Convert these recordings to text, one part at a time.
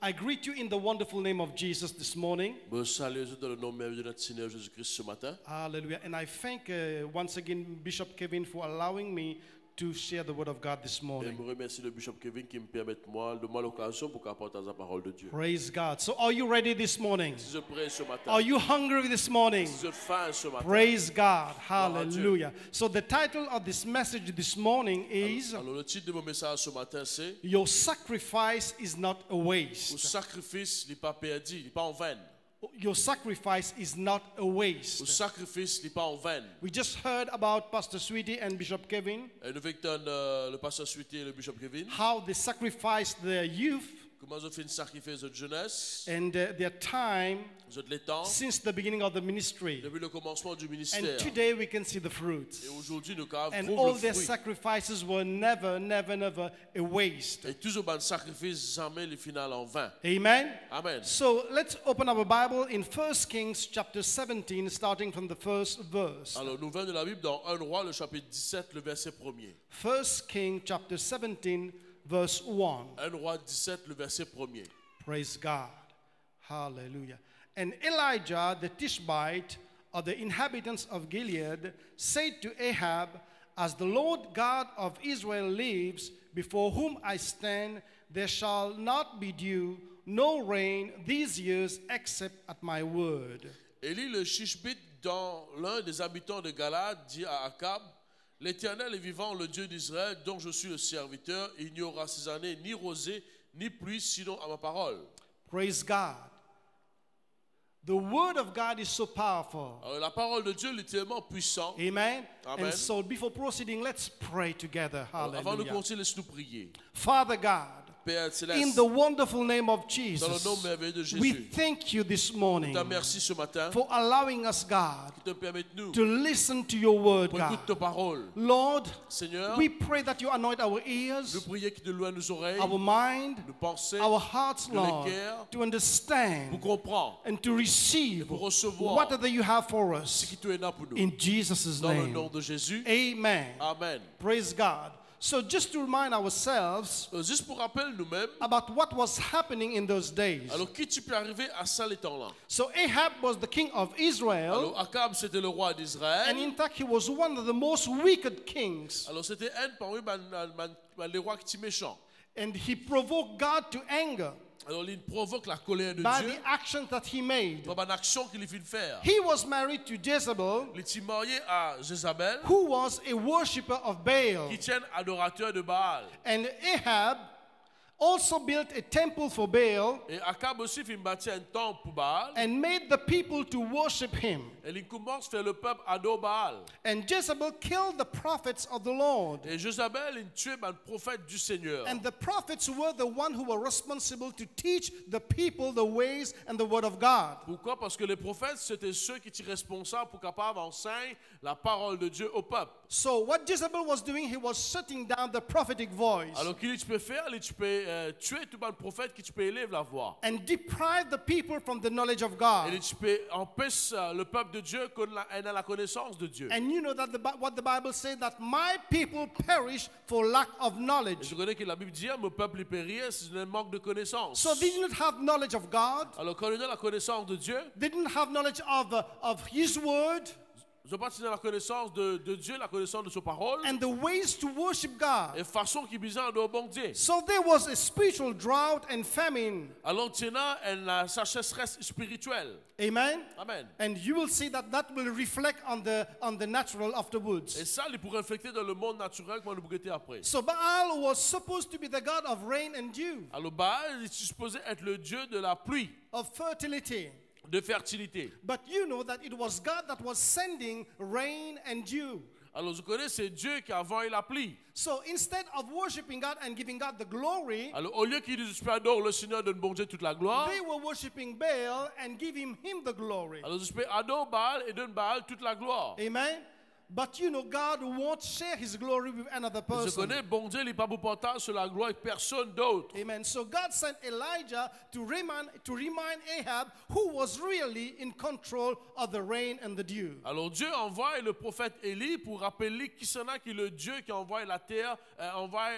I greet you in the wonderful name of Jesus this morning. Salut dans le nom merveilleux de notre Seigneur Jésus-Christ ce matin. Hallelujah. And I thank once again Bishop Kevin for allowing me to share the word of God this Et morning. je remercie le Bishop Kevin qui me permet l'occasion pour apporter la parole de Dieu. Praise God. So are you ready this morning? Si je prie ce matin, Are you hungry this morning? si je faim ce matin, Praise God. Hallelujah. So the title of this message this morning is alors le titre de mon message ce matin c'est Your Sacrifice is Not a Le Waste. sacrifice n'est pas perdu, il n'est pas en vain. Your sacrifice is not a Le waste. sacrifice n'est pas en vain. We just heard about Pastor Sweetie and Bishop Kevin, Et nous venons le pasteur Sweetie et le Bishop Kevin. how they sacrificed their youth Comment ils ont fait un sacrifice de jeunesse, and their time ils ont de l'étang, since the beginning of the ministry. depuis le commencement du And ministère. today we can see the fruits. Et aujourd'hui, nous avons And trouvé all le their fruit. sacrifices were never, never, never a waste. Et tous les sacrifices, jamais le final en vain. Amen. Amen. So let's open our Bible in 1 Kings chapter 17, starting from the first verse. Alors, nous venons de la Bible dans 1 Roi, le chapitre 17, le verset 1er. 1 Kings chapter 17, verse 1. 1 Roi 17, le verset 1er. Praise God. Hallelujah. And Elijah the Tishbite of the inhabitants of Gilead said to Ahab, As the Lord God of Israel lives, before whom I stand, there shall not be dew, no rain these years except at my word. Élie le Tishbite, dans l'un des habitants de Galade, dit à Akab, L'Éternel est vivant, le Dieu d'Israël, dont je suis le serviteur. Il n'y aura ces années ni rosée, ni pluie, sinon à ma parole. Praise God. The word of God is so powerful. Alors, la parole de Dieu est tellement puissante. Amen. Amen. And so before proceeding, let's pray together. Avant de Hallelujah. continuer, laisse-nous prier. Father God, Père in Céleste, the wonderful name of dans le Jesus, nom merveilleux de we Jésus, thank you this morning je te remercie ce matin for allowing us, God, qui te permette nous to listen to your word, pour écouter God. ta parole. Lord, Seigneur, we pray that you anoint our nous ears, prions qu'il te loue nos oreilles, our mind, nos pensées, our hearts, nos Lord, cœurs, to pour understand comprendre and to receive pour recevoir whatever you have for ce us. qui te est là pour nous. In Jesus' Dans le nom name. de Jésus, Amen. Amen. Praise God. So just to remind ourselves Juste pour rappel nous-mêmes, about what was happening in those days. alors qui tu peux arriver à ça les temps-là? So Ahab was the king of Israel, Alors Akab c'était le roi and d'Israël. in fact he was one of the most wicked kings. Alors c'était un parmi les rois qui étaient méchants. And he provoked God to anger Alors il provoque la colère de by Dieu the actions that he made. par une action qu'il vient de faire. He was married to Jezebel, Il est marié à Jézabel, who was a worshipper of Baal. qui tient adorateur de Baal. And Ahab also built a temple for Baal Et Akab aussi fait bâtir un temple pour Baal. and made the people to worship him. Et il commence à faire le peuple adorer Baal. And Jezebel killed the prophets of the Lord. Et Jézabel, il tue un prophète du Seigneur. And the prophets were the one who were responsible to teach the people the ways and the word of God. Pourquoi? Parce que les prophètes, c'était ceux qui étaient responsables pour capables d'enseigner la parole de Dieu au peuple. So what Jezebel was doing, he was shutting down the prophetic voice Alors, qu'il tu peux faire? Tu peux tuer tout le prophète qui tu peux élever la voix. and deprive the people from the knowledge of God. Et tu peux empêcher le peuple de Dieu qu'on ait la connaissance de Dieu. And you know that what the Bible says, that my people perish for lack of Et knowledge. je connais que la Bible dit, mon peuple périt, c'est un manque de connaissance. So they didn't have knowledge of God. Alors, quand on a la connaissance de Dieu, They didn't have knowledge of His word je pense que c'est la connaissance de Dieu, la connaissance de sa parole, and the ways to worship God. et façon qui besoin de bon Dieu. So there was a spiritual drought and famine. Alors, tenant la sécheresse spirituelle. Amen. Amen. And you will see that that will reflect on the natural Et afterwards. ça, il pourrait refléter dans le monde naturel comme on le guetter après. So Baal was supposed to be the god of rain and dew, Alors, Baal est supposé être le dieu de la pluie, of fertility. de fertilité. But you know that it was God that was sending rain and dew. Alors, vous connaissez, c'est Dieu qui a envoyé la pluie. So instead of worshiping God and giving God the glory, Alors, au lieu qu'ils disent, adore le Seigneur, donne bon Dieu toute la gloire. they were worshiping Baal and giving him the glory. Alors, vous adore Baal et donne Baal toute la gloire. Amen. But you know, God won't share his glory with another Je person. connais, bon Dieu, il n'est pas pour partager sur la gloire avec personne d'autre. Amen. So God sent Elijah to remind Ahab, who was really in control of the rain and the dew. Alors Dieu envoie le prophète Élie pour rappeler qui c'est qui est le Dieu qui envoie la terre, envoie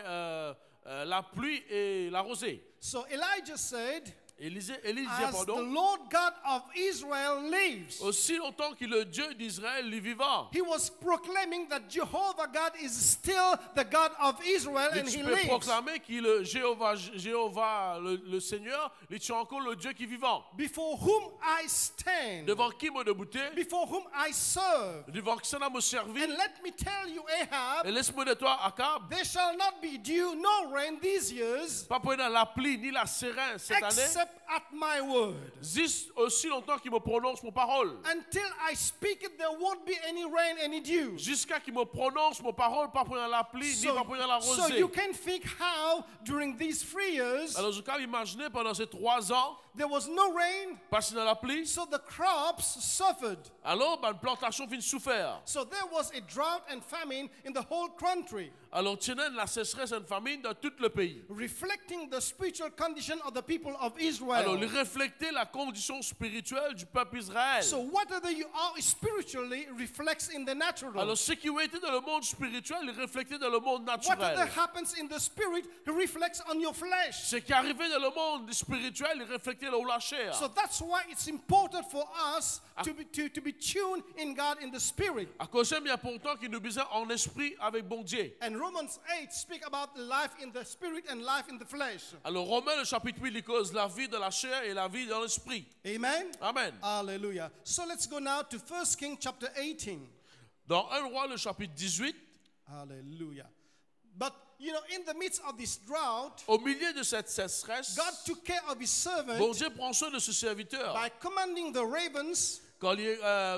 la pluie et la rosée. So Elijah said, Élie disait, as the pardon, Lord God of Israel lives. aussi longtemps que le Dieu d'Israël est vivant. He was proclaiming that Jehovah God is still the God of Israel and Tu he peux lives. proclamer qu'il est Jéhovah, le Seigneur, et tu es encore le Dieu qui est vivant. Before whom I stand, Devant qui me débouter, before whom I serve. devant qui ça me servir. And let me tell you, Ahab, Et laisse-moi de toi, Akab, there shall not be dew nor rain these years, pas pour la pluie ni la serein cette année, except at my word. juste aussi longtemps qu'il me prononce mon parole. Until I speak it, there won't be any rain, any dew. Jusqu'à qu'il me prononce mon parole, pas pour la pluie ni pas pour la So rosée. you can think how during these 3 years Alors je peux imaginer pendant ces 3 ans, there was no rain, passé dans la pluie, so the crops suffered. alors une plantation vient de souffrir. So there was a drought and famine in the whole country, Alors tu as la sécheresse et une famine dans tout le pays. reflecting the spiritual condition of the people of Alors Israel. il reflétait la condition spirituelle du peuple Israël. So whatever you are spiritually reflects in the natural. Alors ce qui était dans le monde spirituel, il reflétait dans le monde Whatever naturel. happens in the spirit reflects on your flesh. Ce qui arrivait dans le monde spirituel, il reflétait dans la chair. So that's why it's important for us to be tuned in God in the spirit. À cause c'est bien important qu'il nous besoin en esprit avec bon Dieu. And Romans 8 speak about life in the spirit and life in the flesh. Alors Romains le chapitre 8, il cause la vie de la chair et la vie dans l'esprit. Amen. Amen. Hallelujah. So let's go now to 1 Kings chapter 18. Dans 1 roi le chapitre 18, Hallelujah. But you know, in the midst of this drought, au milieu de cette sécheresse, God took care of his servant bon Dieu prend soin de ce serviteur. by commanding the ravens Quand il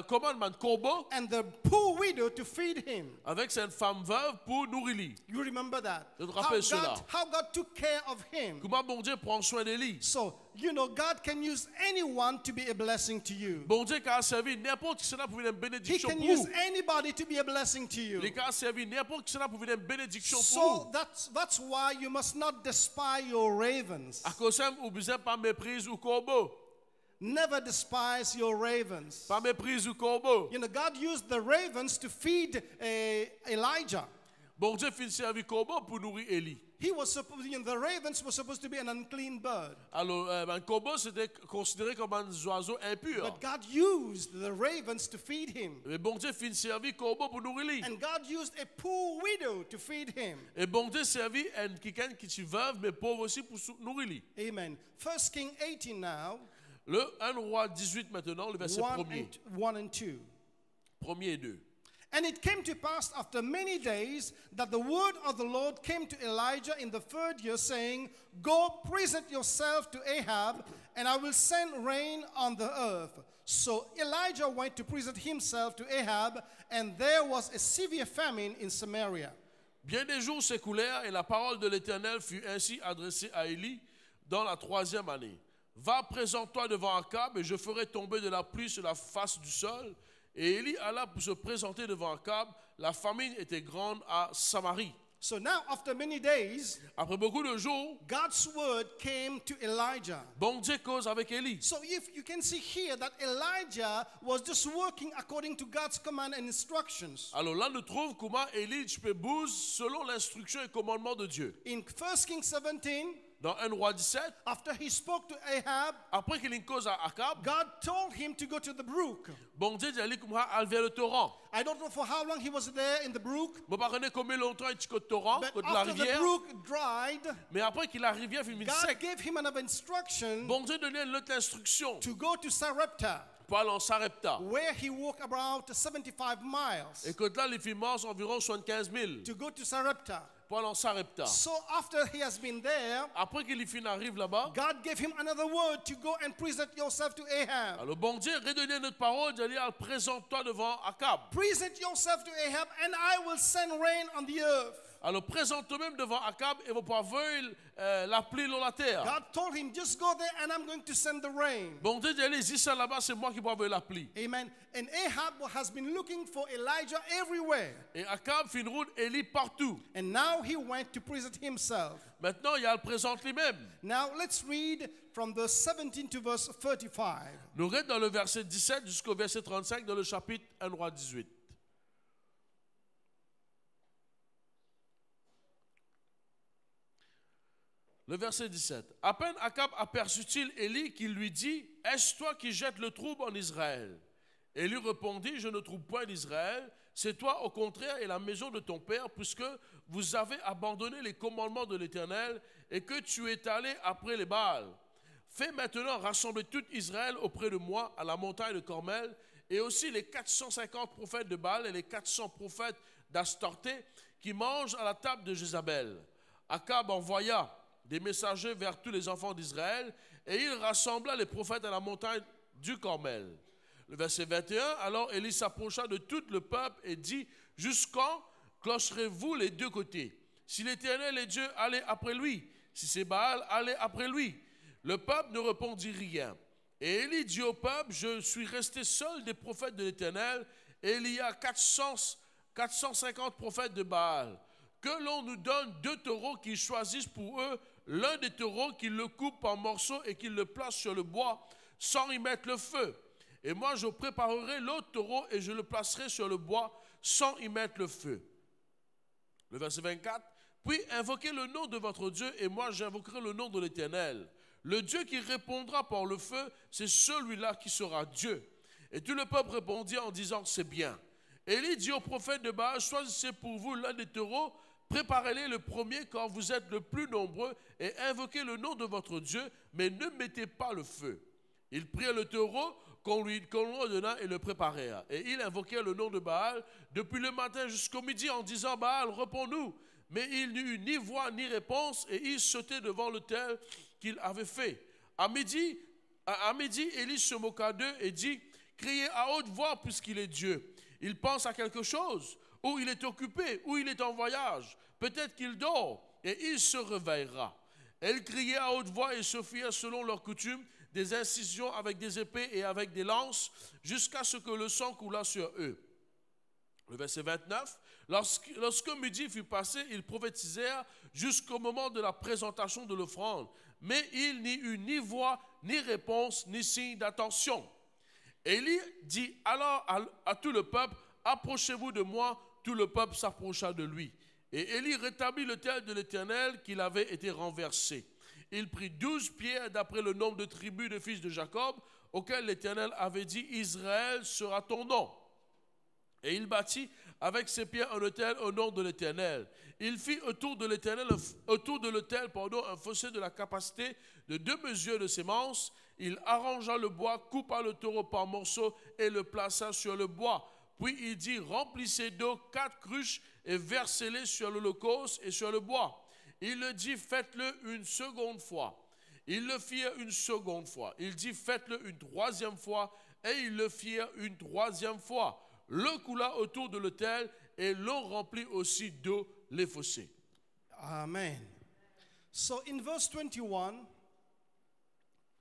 commande un combat and the poor widow to feed him. avec cette femme veuve pour nourrir lui. You remember that? Je te rappelle cela. How God took care of him. Comment bon Dieu prend soin de lui. So, you know, God can use anyone to be a blessing to you. Bon Dieu qui a servi n'importe qui cela pour une He bénédiction can pour use vous. anybody to be a blessing to you. Il a servi n'importe qui cela pour une bénédiction pour So vous. that's why you must not despise your ravens. À cause de ça, vous besoin pas méprise ou combat. Never despise your ravens. Pas méprise ou combat. You know, God used the ravens to feed Elijah. Bon Dieu finit servir combat pour nourrir Élie. He was supposed, you know, the ravens were supposed to be an unclean bird. Alors, un combat c'était considéré comme un oiseau impur. But God used the ravens to feed him. Mais bon Dieu finit servir combat pour nourrir lui. And God used a poor widow to feed him. Et bon Dieu servit quelqu'un qui est veuve mais pauvre aussi pour nourrir lui. Amen. 1 Kings 18 now, Le 1 roi 18 maintenant, le verset 1 1er. and 2. Premier et 2. And it came to pass after many days that the word of the Lord came to Elijah in the 3rd year, saying, Go present yourself to Ahab, and I will send rain on the earth. So Elijah went to present himself to Ahab, and there was a severe famine in Samaria. Bien des jours s'écoulèrent et la parole de l'Éternel fut ainsi adressée à Élie dans la 3e année. Va, présente-toi devant Akab et je ferai tomber de la pluie sur la face du sol. Et Élie alla pour se présenter devant Akab. La famine était grande à Samarie. So now, after many days, Après beaucoup de jours, God's word came to Elijah. bon Dieu cause avec Élie. So if you can see here that Elijah was just working according to God's command and instructions. Alors là, nous trouvons comment Élie peux bouger selon l'instruction et commandement de Dieu. In 1 Kings 17, Dans 1 roi 17, after he spoke to Ahab, après qu'il ait cause à Akab, God told him to go to the brook. bon Dieu dit à Élie comment aller vers le torrent. I don't know for how long he was there in the brook, Je ne sais pas combien longtemps il était au torrent, but côté de la after the rivière. brook dried, Mais après qu'il la rivière fut mise God sec, gave him another instruction bon Dieu donnait une autre instruction to go to Sarepta, pour aller en Sarepta. where he walked about 75 miles. Et que là, les filles marchent environ 75 000 To go to Sarepta. pour aller en Sarepta. So after he has been there, Après qu'il fin arrive là-bas, God gave him another word to go and present yourself to Ahab. alors bon Dieu redonnait notre parole, d'aller présente-toi devant Akab. Present yourself to Ahab, and I will send rain on the earth. Alors présente-toi même devant Akab et vous pourrez voir la pluie dans la terre. God told him, just go there and I'm going to send the rain. Bon Dieu dit, allez, ici, ça là-bas, c'est moi qui pourrai voir la pluie. Amen. And Ahab has been looking for Elijah everywhere. Et Akab fit une route Élie partout. And now he went to present himself. Maintenant, il y a le présente lui-même. Now let's read from verse 17 to verse 35. Nous regardons dans le verset 17 jusqu'au verset 35 dans le chapitre 1 roi 18. Le verset 17. À peine Akab aperçut-il Élie qui lui dit, est-ce toi qui jettes le trouble en Israël? Élie répondit, je ne trouble point d'Israël, c'est toi au contraire et la maison de ton père, puisque vous avez abandonné les commandements de l'Éternel et que tu es allé après les Baals. Fais maintenant rassembler tout Israël auprès de moi à la montagne de Carmel, et aussi les 450 prophètes de Baal et les 400 prophètes d'Astarté qui mangent à la table de Jézabel. Akab envoya des messagers vers tous les enfants d'Israël, et il rassembla les prophètes à la montagne du Carmel. Le verset 21, alors Élie s'approcha de tout le peuple et dit, jusqu'quand clocherez-vous les deux côtés? Si l'Éternel est Dieu, allez après lui. Si c'est Baal, allez après lui. Le peuple ne répondit rien. Et Élie dit au peuple, je suis resté seul des prophètes de l'Éternel, et il y a 450 prophètes de Baal. Que l'on nous donne 2 taureaux qu'ils choisissent pour eux, l'un des taureaux qu'ils le coupent en morceaux et qu'ils le placent sur le bois sans y mettre le feu. Et moi je préparerai l'autre taureau et je le placerai sur le bois sans y mettre le feu. Le verset 24. Puis invoquez le nom de votre Dieu et moi j'invoquerai le nom de l'Éternel. Le Dieu qui répondra par le feu, c'est celui-là qui sera Dieu. Et tout le peuple répondit en disant, c'est bien. Élie dit au prophète de Baal, choisissez pour vous l'un des taureaux, préparez-les le premier quand vous êtes le plus nombreux et invoquez le nom de votre Dieu, mais ne mettez pas le feu. Ils prirent le taureau qu'on lui ordonna et le préparèrent. Et ils invoquèrent le nom de Baal depuis le matin jusqu'au midi en disant, Baal, réponds-nous. Mais il n'y eut ni voix ni réponse et ils sautaient devant l'autel qu'il avait fait. À midi, Élie se moqua d'eux et dit, criez à haute voix puisqu'il est Dieu. Il pense à quelque chose, ou il est occupé, ou il est en voyage. Peut-être qu'il dort et il se réveillera. Elles criaient à haute voix et se firent selon leur coutume des incisions avec des épées et avec des lances jusqu'à ce que le sang coulât sur eux. Le verset 29, lorsque midi fut passé, ils prophétisèrent jusqu'au moment de la présentation de l'offrande. Mais il n'y eut ni voix, ni réponse, ni signe d'attention. Élie dit alors à tout le peuple, approchez-vous de moi. Tout le peuple s'approcha de lui. Et Élie rétablit l'autel de l'Éternel qu'il avait été renversé. Il prit 12 pierres d'après le nombre de tribus de fils de Jacob, auxquels l'Éternel avait dit, Israël sera ton nom. Et il bâtit avec ses pierres un autel au nom de l'Éternel. Il fit autour de l'autel un fossé de la capacité de 2 mesures de sémence. Il arrangea le bois, coupa le taureau par morceaux et le plaça sur le bois. Puis il dit, remplissez d'eau 4 cruches et versez-les sur l'holocauste et sur le bois. Il le dit, faites-le une seconde fois. Ils le firent une seconde fois. Il dit, faites-le une 3e fois. Et ils le firent une 3e fois. L'eau coula autour de l'autel et l'eau remplit aussi d'eau les fossés. Amen. So in verse 21,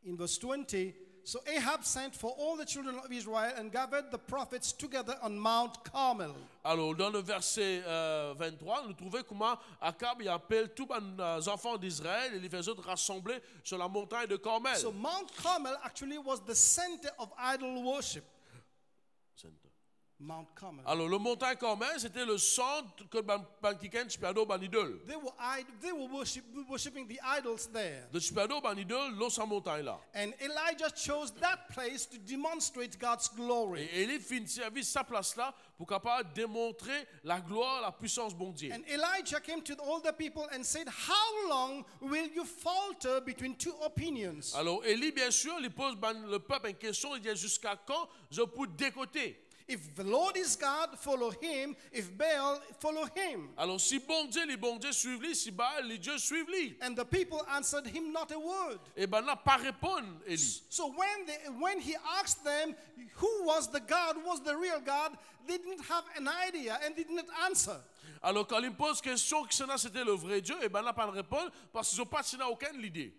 in verse 20, so Ahab sent for all the children of Israel and gathered the prophets together on Mount Carmel. Alors, dans le verset 23, nous trouvons comment Akab appelle tous les enfants d'Israël et les faisait rassembler sur la montagne de Carmel. So Mount Carmel actually was the center of idol worship. Mount Carmel. Alors, le montagne Carmel, c'était le centre que Bankiken Chipiado Banidol. They were worshiping the idols there. De Chipiado Banidol, l'eau sa montagne là. And Elijah chose that place to demonstrate God's glory. Et Élie fit servir sa place là pour capable démontrer la gloire, la puissance bon Dieu. And Elijah came to all the people and said, how long will you falter between 2 opinions? Alors, Élie, bien sûr, il pose le peuple une question, il dit jusqu'à quand je peux décoter? If the Lord is God, follow him. If Baal, follow him. Alors, si bon Dieu, les bons dieux suivent lui, si Baal, les dieux suivent lui. And the people answered him not a word. Et ben n'a pas répondu, Élie. So when he asked them who was the God, who was the real God, they didn't have an idea and they didn't answer. Alors, quand il pose question que c'était le vrai Dieu, et ben n'a pas de réponse parce qu'ils n'ont pas aucune idée.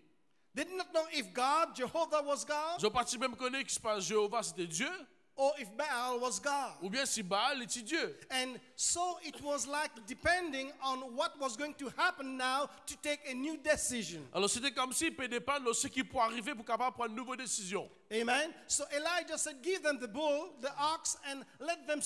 They did not know if God, Jehovah, was God. Ils n'ont pas même connu que Jéhovah c'était Dieu. or if Baal was God. ou bien si Baal était Dieu. And so it was like depending on what was going to happen now to take a new decision. Alors c'était comme s'il peut dépendre de ce qui pourrait arriver pour capable prendre une nouvelle décision. Amen. So Elijah said, give them the bull, the ox, and let them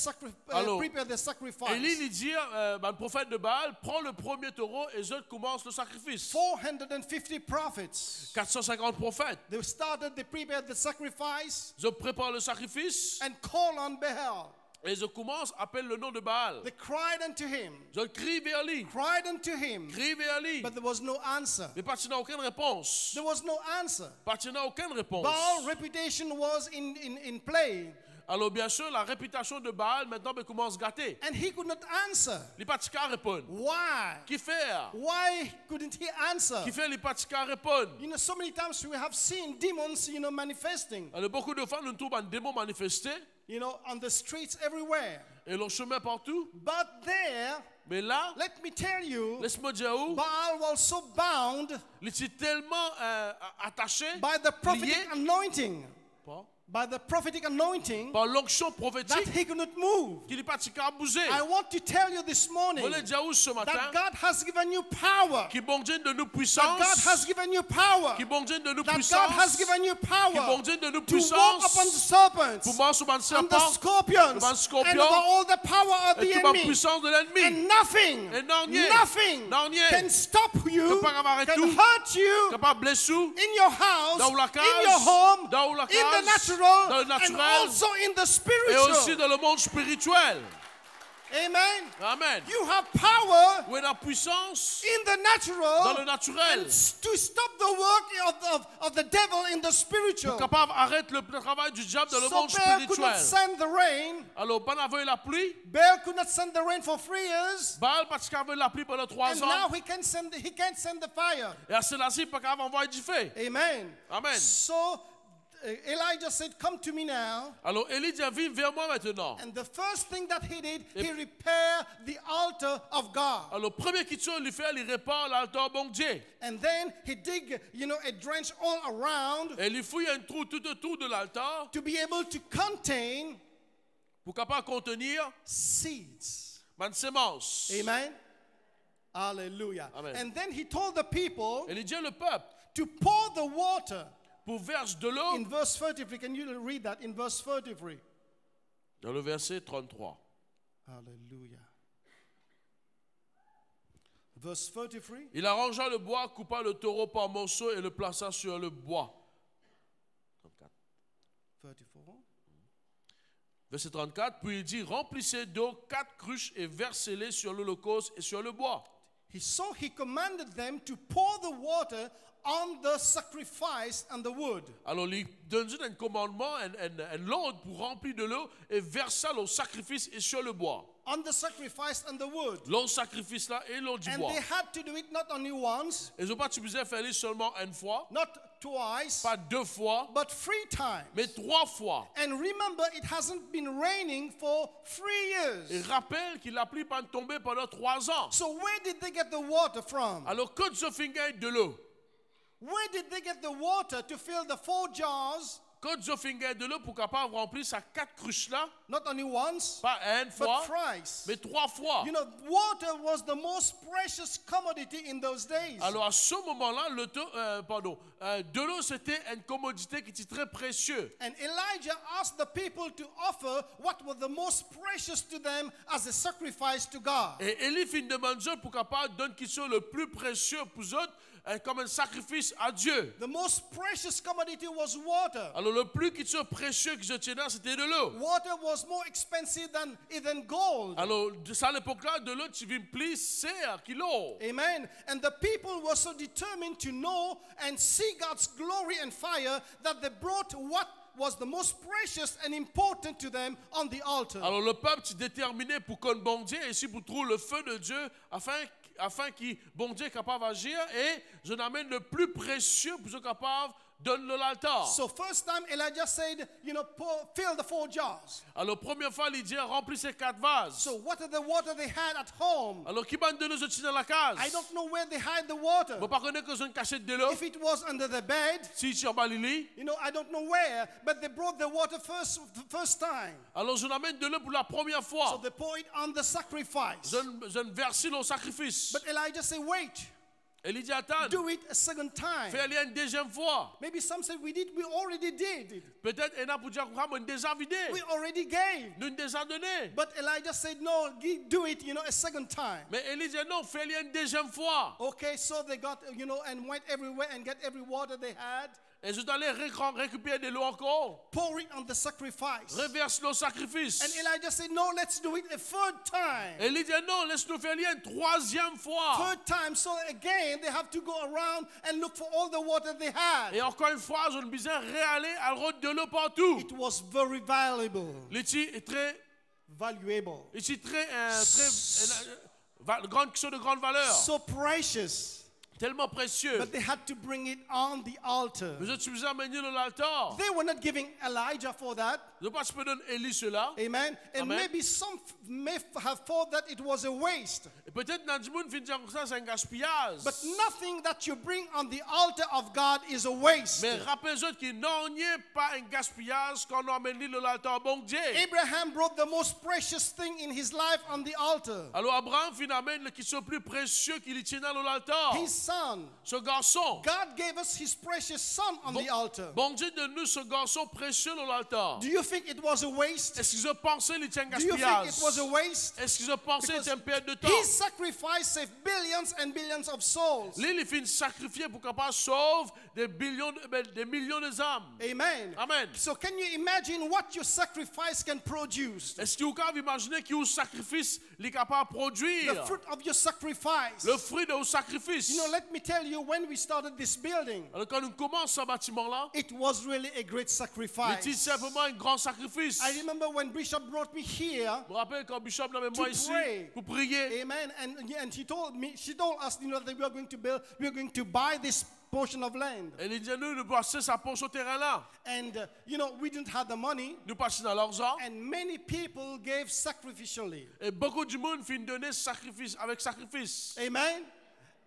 Alors, prepare the sacrifice. Élie lui dit, le prophète de Baal, prends le premier taureau et eux commencent le sacrifice. 450 prophets. 450 prophètes. They prepared the sacrifice Ils préparent le sacrifice and call on Baal. et ils commencent à appeler le nom de Baal. They cried unto him, Ils crient vers lui. Crient vers lui. but there was no answer. Mais parce qu'il n'a aucune réponse. There was no answer. Parce qu'il n'a aucune réponse. Baal's reputation was in play, Alors bien sûr, la réputation de Baal maintenant commence à gâter. and he could not answer. Il pas de répondre. Why? Qui fait? Why couldn't he answer? Qui fait les pas de répondre? You know, so many times we have seen demons, manifesting, Alors beaucoup de fois, nous trouvons un démon manifesté on the streets everywhere. et le chemin partout. But there, Mais là, let me tell you, laisse-moi dire où, Baal was so bound il était tellement attaché by the prophetic lié anointing, par l'onction that prophétique he could not move. qu'il n'est pas de bouger. I want to tell you this morning Je voulais dire où ce matin, that God has given you power. qui bon Dieu de nous That puissance, God has given you power. qui bon Dieu de nous That God puissance, has given you qui power bon Dieu de nous to walk upon the puissance, serpents pour marcher sur un and the serpent, scorpions devant le scorpion, and over all the power of et the toute la enemy. puissance de l'ennemi. And nothing, Et non rien, nothing non rien, can stop you, peut pas arrêter can tout, hurt you capable de blesser, in your house, dans la case, in your home, dans la in the case, natural, dans le and naturel, also in the et aussi spiritual. dans le monde spirituel. Amen. Amen. You have power Où est la puissance in the dans le natural naturel, to stop the work of the devil in the spiritual. capable d'arrêter le travail du diable dans le So monde Baal could not spirituel. send the rain. Alors, pas d'avoir la pluie, Baal could not send the rain for 3 years. Baal parce qu'il avait la pluie pendant 3 And ans, now he can't send the fire. et à cela-ci, pas capable d'envoyer du feu. Amen. Amen. So Elijah said, come to me now. Alors, Élie dit, viens vers moi maintenant. And the first thing that he did, he repaired the altar of God. Alors, premier qu'il lui fait, il répare l'altar bon Dieu. And then he dig, a trench all around Et il fouille un trou tout autour de l'altar to be able to contain pour capable contenir seeds. une sémence. Amen. Hallelujah. Amen. And then he told the people Et il dit le peuple, to pour the water. pour verser de l'eau, In verse 33, can you read that? In verse 33. dans le verset 33. Hallelujah. Verse 33. Il arrangea le bois, coupa le taureau par morceaux et le plaça sur le bois. 34. Verset 34, puis il dit, remplissez d'eau 4 cruches et versez-les sur l'holocauste et sur le bois. So he commanded them to pour the water on the sacrifice and the wood. Alors il donne un commandement, un ordre pour remplir de l'eau et verser le sacrifice et sur le bois. On the sacrifice and the wood. L'eau sacrifice là et l'eau du And bois. they had to do it not only once, Ils n'ont pas utilisé faire seulement une fois, not twice, pas 2 fois, but 3 times. mais 3 fois. And remember, it hasn't been raining for 3 Et years. rappelle qu'il n'a plus pas tombé pendant 3 ans. So where did they get the water from? Alors quand ils ont fait de l'eau, Where did they get the water to fill the 4 jars? quand ils ont fait de l'eau pour capable remplir ces 4 cruches là, Not only once, pas une but fois, thrice. mais 3 fois. Water was the most precious commodity in those days. Alors à ce moment-là, de l'eau c'était une commodité qui était très précieuse. And Elijah asked the people to offer what was the most precious to them as a sacrifice to God. Et Élie fit une demande pour capable donner qui soit le plus précieux pour eux comme un sacrifice à Dieu. The most precious commodity was water. Alors le plus qui soit précieux que je tiens c'était de l'eau. Water was more expensive than even gold. Alors à l'époque-là, de l'eau tu viens plus cher que l'eau. Amen. And the people were so determined to know and see God's glory and fire that they brought what was the most precious and important to them on the altar. Alors le peuple s'est déterminé pour qu'on bon Dieu et ici pour trouver le feu de Dieu afin qu'il bon Dieu est capable d'agir et je n'amène le plus précieux pour être capable donne l'altar. So first time Elijah said, fill the 4 jars. Alors, première fois, il dit, remplis ces 4 vases. So what are the water they had at home? Alors, qui va donner ce dans la case? I don't know where they hide the water. Vous ne connaissez que une cachette de l'eau. If it was under the bed, Si tu as bas le lit. I don't know where, but they brought the water first time. Alors, je l'amène de l'eau pour la première So fois. they pour it on the sacrifice. Je ne verse le sacrifice. But Elijah said, wait, Il dit, attends, do it a second time. fais-le une deuxième fois. Maybe some said we already did it. Peut-être, il y a pour dire, on a déjà vidé. We already gave. Nous déjà donné. But Elijah said, no, do it, a second time. Mais Élie dit, non, fais-le une deuxième fois. Okay, so they got, and went everywhere and get every water they had. Et je dois aller récupérer de l'eau encore. Pour it on the sacrifice. Reverse le sacrifice. And Elijah said, no, let's do it a third time. Élie dit, non, laisse-nous faire une troisième fois. Third time, so again, they have to go around and look for all the water they had. Et encore une fois, je ne besoin de réaller à la route de l'eau partout. It was very valuable. L'éti est très, Valuable. grande question de grande valeur. So precious. Tellement précieux. But they had to bring it on the altar. Mais je suis amené dans l'altar. They were not giving Elijah for that. Je ne peux pas donner Élie cela. Amen. And Amen. maybe some may have thought that it was a waste. Et peut-être dans le monde, dire que ça, c'est un gaspillage. But nothing that you bring on the altar of God is a waste. Mais rappelez-vous qu'il n'y a pas un gaspillage quand on amène l'altar bon Dieu. Abraham brought the most precious thing in his life on the altar. Alors Abraham finalement le qui sont plus précieux qu'il tient dans l'altar. His son. Ce garçon. God gave us his precious son on the altar. Bon Dieu donne nous ce garçon précieux dans l'altar. Do you think it was a waste? Est-ce que je pensais qu'il était un Do you gaspillage? think it was a waste? Est-ce que je pensais qu'il était un perte de temps? His sacrifice saved billions and billions of souls. Lui, il finit sacrifier pour qu'il sauve des millions de âmes. Amen. Amen. So can you imagine what your sacrifice can produce? Est-ce que vous pouvez imaginer que le sacrifice est capable de produire? The fruit of your sacrifice. Le fruit de vos sacrifices. Let me tell you, when we started this building, Alors quand nous commençons ce bâtiment-là, it was really a great sacrifice. c'était simplement un grand sacrifice. I remember when Bishop brought me here. Je me rappelle quand Bishop l'avait moi ici pray. pour prier. Amen. And she told us, that we are going to buy this portion of land. Et il dit nous passer sa portion terrain-là. And we didn't have the money. Nous passons dans l'argent. And many people gave sacrificially. Et beaucoup du monde finit donner sacrifice avec sacrifice. Amen.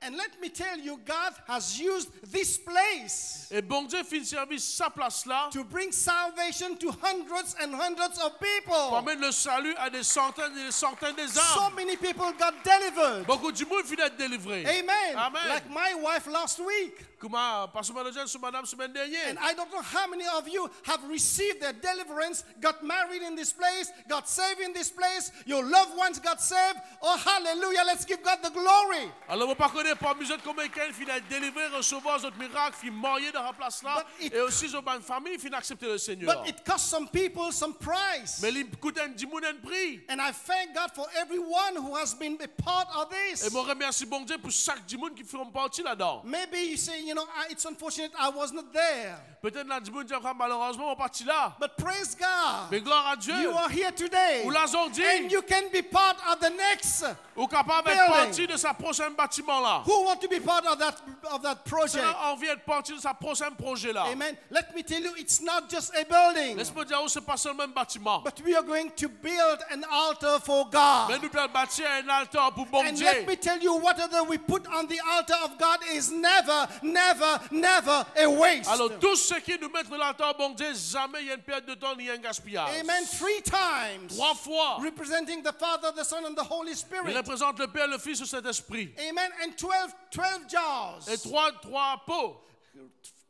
And let me tell you, God has used this place. Et bon Dieu finit servir sa place là. To bring salvation to hundreds and hundreds of people. Pour amener le salut à des centaines et des centaines des âmes. So many people got delivered. Beaucoup du monde finit d'être délivré. Amen. Amen. Like my wife last week. Comment pasteur manager sur madame semaine dernière. And I don't know how many of you have received their deliverance, got married in this place, got saved in this place, your loved ones got saved. Oh hallelujah, let's give God the glory. Alors vous pas connaître parmi eux combien quelqu'un finit d'être délivré, recevoir votre miracle, finit marié dans la place là et aussi sur une famille finit accepter le Seigneur. But it cost some people some price. Mais il coûte un prix. And I thank God for everyone who has been a part of this. Et je remercie bon Dieu pour chaque monde qui feront partie là-dedans. Maybe you say, it's unfortunate I was not there. Peut-être là du monde dit malheureusement on parti là. But praise God. Mais gloire à Dieu. You are here today. Ou l'aujourd'hui. And you can be part of the next. Ou capable d'être partie de sa prochaine bâtiment là. Who want to be part of that project? On vient de partir de sa prochaine projet là. Amen. Let me tell you, it's not just a building. Laisse-moi dire, c'est pas seulement un bâtiment. But we are going to build an altar for God. Mais nous allons bâtir un altar pour bon Dieu. And let me tell you, whatever we put on the altar of God is never, never, never a waste. Alors tout ce qui nous met dans l'altar bon Dieu, jamais il y a une perte de temps ni un gaspillage. Amen. 3 times. 3 fois. Representing the Father, the Son, and the Holy Il Spirit. représente le Père, le Fils et le Saint-Esprit. Amen. And 12 jars. Et 3 pots.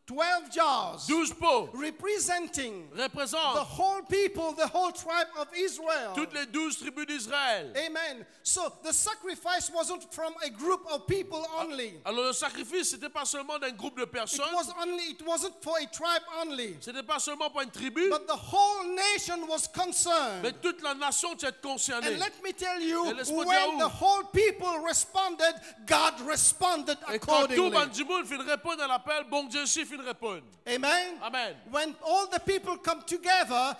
12 jars. 12 pots. Representing the Représente whole people, the whole tribe of Israel. toutes les 12 tribus d'Israël. Amen. So the sacrifice wasn't from a group of people only. Alors le sacrifice, c'était pas seulement d'un groupe de personnes. It wasn't for a tribe only. C'était pas seulement pour une tribu. But the whole nation was concerned. Mais toute la nation était concernée. And let me tell you, Et laisse-moi when dire the whole people responded, God responded Et quand tout accordingly. le monde finit répondre à l'appel, bon Dieu aussi finit répondre. Amen. Amen. When all the people come together,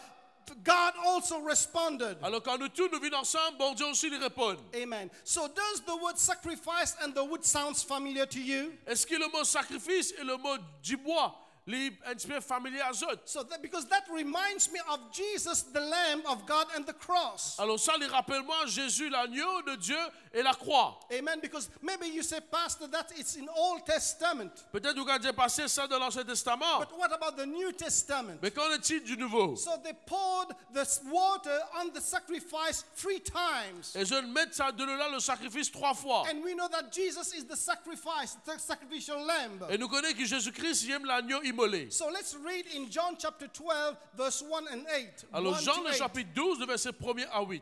God also responded. Alors quand nous tous nous vivons ensemble, bon Dieu aussi lui répond. Amen. So does the word sacrifice and the wood sounds familiar to you? Est-ce que le mot sacrifice et le mot du bois un petit peu familier aux autres. So that, because that reminds me of Jesus, the Lamb of God, and the cross. Alors ça, les rappelle-moi Jésus, l'agneau de Dieu et la croix. Amen. Because maybe you say, Pastor, that it's in Old Testament. Peut-être vous avez passé ça dans l'Ancien Testament. But what about the New Testament? Mais qu'en est-il du Nouveau? So they poured the water on the sacrifice 3 times. Et je vais mettre ça de là le sacrifice 3 fois. And we know that Jesus is the sacrifice, the sacrificial lamb. Et nous connaissons que Jésus-Christ aime l'agneau immolé. So let's read in John chapter 12, verse 1 and 8. Alors 1 Jean to le 8. chapitre 12, le verset 1er à 8.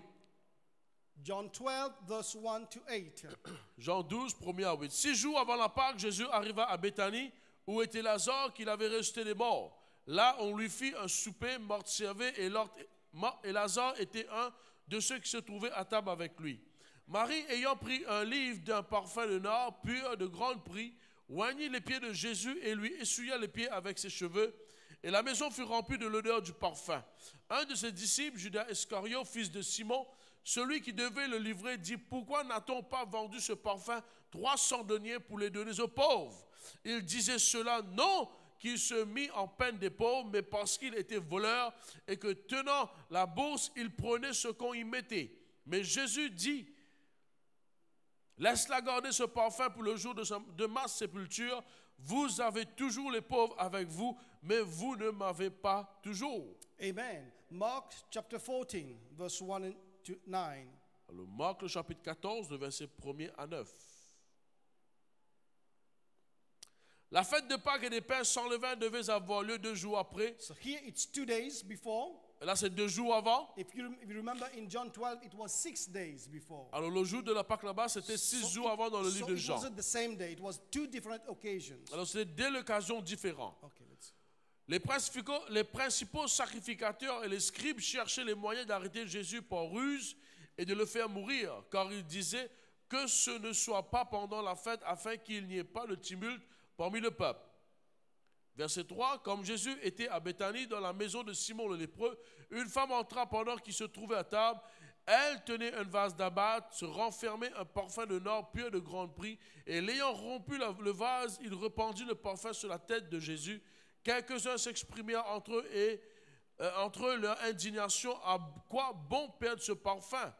John 12, verse 1 to 8. Jean 12, 1er à 8. 6 jours avant la Pâque, Jésus arriva à Béthanie, où était Lazare, qu'il avait ressuscité des morts. Là, on lui fit un souper, mort servé, et Lazare était un de ceux qui se trouvaient à table avec lui. Marie, ayant pris un livre d'un parfum de nard, pur, de grand prix, oignit les pieds de Jésus et lui essuya les pieds avec ses cheveux. Et la maison fut remplie de l'odeur du parfum. Un de ses disciples, Judas Iscariot, fils de Simon, celui qui devait le livrer, dit: pourquoi n'a-t-on pas vendu ce parfum 300 deniers pour les donner aux pauvres? Il disait cela non qu'il se mit en peine des pauvres, mais parce qu'il était voleur et que tenant la bourse, il prenait ce qu'on y mettait. Mais Jésus dit: laisse-la garder ce parfum pour le jour de ma sépulture. Vous avez toujours les pauvres avec vous, mais vous ne m'avez pas toujours. Amen. Mark chapter 14, verse 1 to 9. Alors, Marc le chapitre 14, le verset 1er à 9. La fête de Pâques et des pains sans levain devait avoir lieu 2 jours après. So here it's 2 days before. Et là, c'est 2 jours avant. If you remember in John 12, it was 6 days before. Alors, le jour de la Pâque là-bas, c'était 6 jours avant dans le livre de It Jean. wasn't the same day. It was 2 different occasions. Alors, c'était 2 occasions différentes. Okay, let's. Les principaux sacrificateurs et les scribes cherchaient les moyens d'arrêter Jésus par ruse et de le faire mourir, car ils disaient que ce ne soit pas pendant la fête afin qu'il n'y ait pas de tumulte parmi le peuple. Verset 3, comme Jésus était à Béthanie dans la maison de Simon le lépreux, une femme entra pendant qu'il se trouvait à table. Elle tenait un vase d'abâtre, se renfermait un parfum de nard pur de grand prix, et l'ayant rompu le vase, il répandit le parfum sur la tête de Jésus. Quelques-uns s'exprimèrent entre eux leur indignation: à quoi bon perdre ce parfum?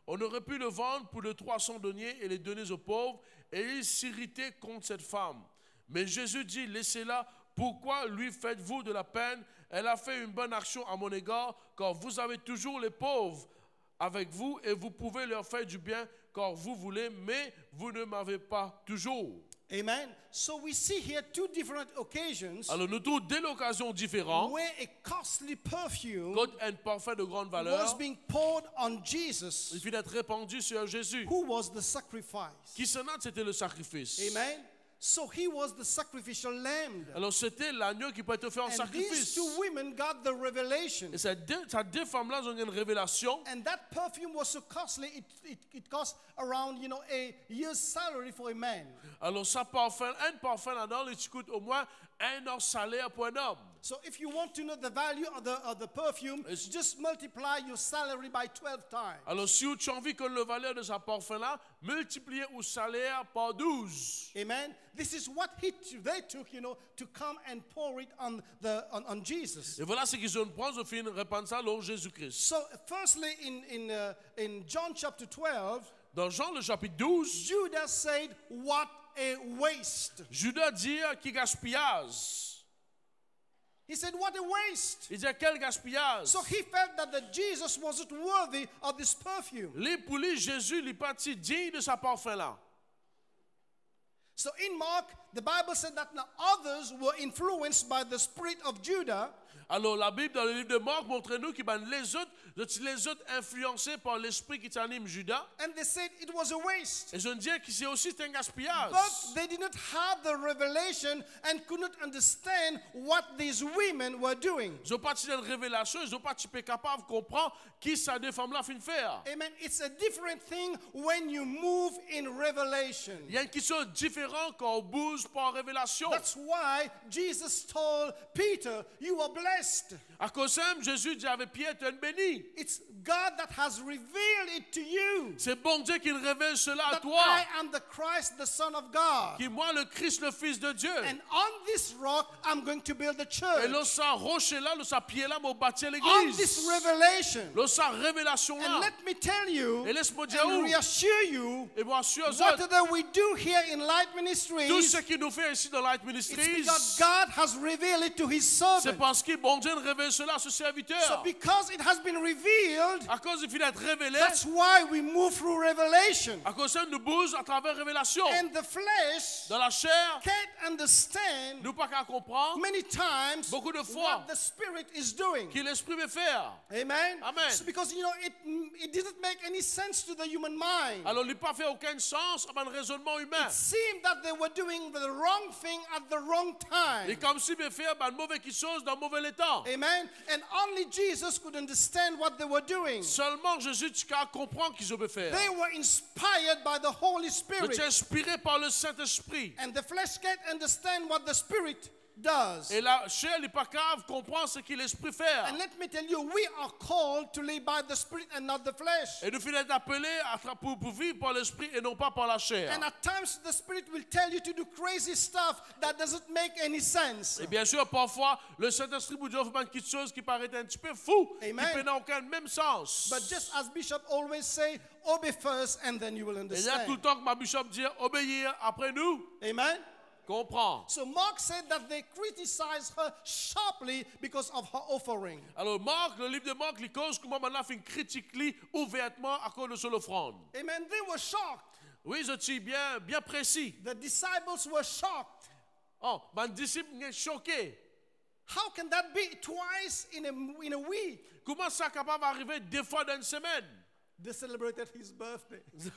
On aurait pu le vendre pour de 300 deniers et les donner aux pauvres. Et ils s'irritaient contre cette femme. Mais Jésus dit: laissez-la. Pourquoi lui faites-vous de la peine? Elle a fait une bonne action à mon égard, car vous avez toujours les pauvres avec vous et vous pouvez leur faire du bien quand vous voulez, mais vous ne m'avez pas toujours. Amen. So we see here 2 different occasions Alors nous trouvons 2 occasions différentes where a costly perfume quand un parfum de grande valeur was being poured on Jesus, il finit d'être répandu sur Jésus. who was the sacrifice. Qui s'en a, c'était le sacrifice. Amen. So he was the sacrificial lamb. Alors c'était l'agneau qui peut être fait en And these sacrifice. 2 women got the revelation. Et ces 2 femmes-là ont une révélation. And that perfume was so costly, it cost around, a year's salary for a man. Alors ça un parfum là-dedans, il coûte au moins 1 an salaire pour un homme. So if you want to know the value of the perfume, just multiply your salary by 12 times. Alors si tu as envie que le valeur de ce parfum-là, multipliez au salaire par 12. Amen. This is what they took, to come and pour it on Jesus. Et voilà ce qu'ils ont pris au fin de répandre ça sur Jésus-Christ. So firstly, in John chapter 12, Dans Jean le chapitre 12, Judas said, "What a waste." Judas dit qu'il gaspillage. He said, "What a waste." Il dit quel gaspillage. So he felt that Jesus wasn't worthy of this perfume. Pour lui, Jésus n'est pas digne de sa parfum-là. So in Mark, the Bible said that now others were influenced by the spirit of Judah. Alors la Bible dans le livre de Marc montre-nous que les autres influencés par l'esprit qui t'anime Judas. And they said it was a waste. Et je veux dire que c'est aussi un gaspillage. But they did not have the revelation and could not understand what these women were doing. Ils n'ont pas une révélation, ils n'ont pas été capables de comprendre qui ces 2 femmes-là fin faire. Amen. It's a different thing when you move in revelation. Il y a une question différente quand on bouge par révélation. That's why Jesus told Peter, "You are blessed blessed. À cause de Jésus dit avec Pierre, tu es béni. It's God that has revealed it to you. C'est bon Dieu qui révèle cela à That toi. I am the Christ, the Son of God. Qui moi, le Christ, le Fils de Dieu. And on this rock, I'm going to build the Et church. là, ça rocher là, ça pied là, mon bâtir On this l'église. revelation. Là, ça révélation And là. let me tell you Et laisse-moi dire and où. reassure you, Et moi, assure aux autres, whatever we do here in Light tout Ministries, ce qu'il nous fait ici dans Light it's Ministries, because God has revealed it to His c'est servant. parce que bon Dieu révèle cela à ce So serviteur. because it has been revealed, À cause du fait d'être révélé, that's why we move through revelation. à cause de ça, nous bouge à travers révélation. And the flesh Dans la chair, can't understand nous pas qu'à comprendre many times beaucoup de fois what the Spirit is doing. que l'Esprit veut faire. Amen. Amen. So because it didn't make any sense to the human mind. Alors, il n'a pas fait aucun sens à un raisonnement humain. It seemed that they were doing the wrong thing at the wrong Et time. comme si me faire une mauvaise chose dans un mauvais temps. Amen. And only Jesus could understand what they were doing. Seulement Jésus, tu peux comprendre qu'ils ont faire. They were inspired by the Holy Tu es Spirit. inspiré par le Saint-Esprit. And the flesh can't understand what the Spirit does. Et la chair n'est pas capable de comprendre ce que l'Esprit fait. And let me tell you, we are called to live by the Spirit and not the flesh. Et nous finissons d'être appelés pour vivre par l'Esprit et non pas par la chair. And at times the Spirit will tell you to do crazy stuff that doesn't make any sense. Et bien sûr, parfois, le Saint-Esprit vous dit de faire quelque chose qui paraît un petit peu fou, Amen. qui n'a aucun même sens. But just as Bishop always say, obey first and then you will Et il y a tout le understand. temps que ma bishop dit obéir après nous, Amen. comprends. So Mark said that they criticized her sharply because of her offering. Alors Marc, le livre de Marc, il cause comment maintenant fait une critique lui ouvertement à cause de son offrande. Amen. They were shocked. Oui, je suis bien précis. The disciples were shocked. Oh, mon disciple est choqué. How can that be twice in a week? Comment ça est capable d'arriver 2 fois dans une semaine? They celebrated his birthday Vous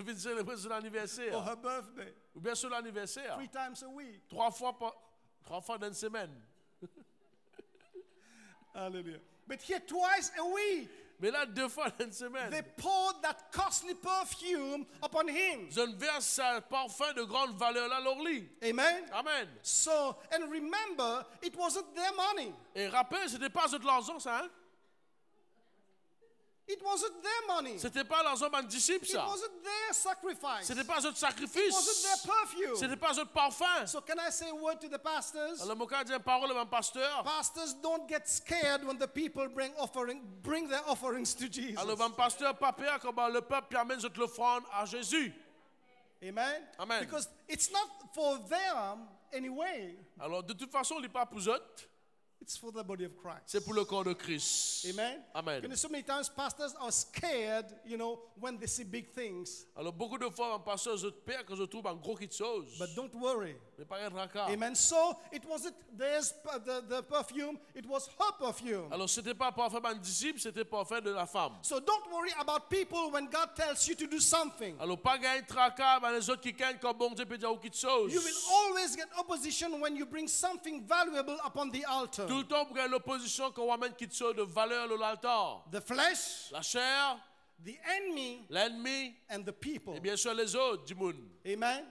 avez célébré son anniversaire. or her birthday Ou bien son anniversaire. 3 times a week. 3 fois dans une semaine. Hallelujah. But here twice a week, Mais là, 2 fois dans une semaine. they poured that costly perfume upon him. Je ne verse un parfum de grande valeur là, leur lit. Amen. Amen. So, and remember, it wasn't their money. Et rappelez, ce n'était pas de l'argent, ça. Hein? It wasn't their money. Ce n'était pas l'argent de mon disciple, It ça. wasn't their sacrifice. Ce n'était pas un It sacrifice. wasn't their Ce perfume. n'était pas un parfum. So can I say a word to the pastors? Alors, mon cas dit une parole à mon pasteur. Pastors, don't get scared when the people bring their offerings to Jesus. Alors, mon pasteur, pas peur comment le peuple amène cette offrande à Jésus. Amen. Amen. Because it's not for them anyway. Alors, de toute façon, il n'est pas pour eux. It's for the body of Christ. C'est pour le corps de Christ. Amen. Amen. You know, so many times pastors are scared, when they see big things. Alors, beaucoup de fois, mon pasteur, je peur que je trouve un gros quelque chose. But don't worry. Mais pas un racard. Amen. So it wasn't theirs, the perfume, it was her perfume. Alors, ce n'était pas parfum d'un disciple, c'était parfum de la femme. So don't worry about people when God tells you to do something. Alors, pas gagner tracas, mais les autres qui gagnent comme bon Dieu peut dire quelque chose. You will always get opposition when you bring something valuable upon the altar. Tout le temps, pour gagner l'opposition, quand on amène quelque chose de valeur à l'altar. The flesh, La chair, the enemy, l'ennemi, and the people. et bien sûr les autres du monde. Amen.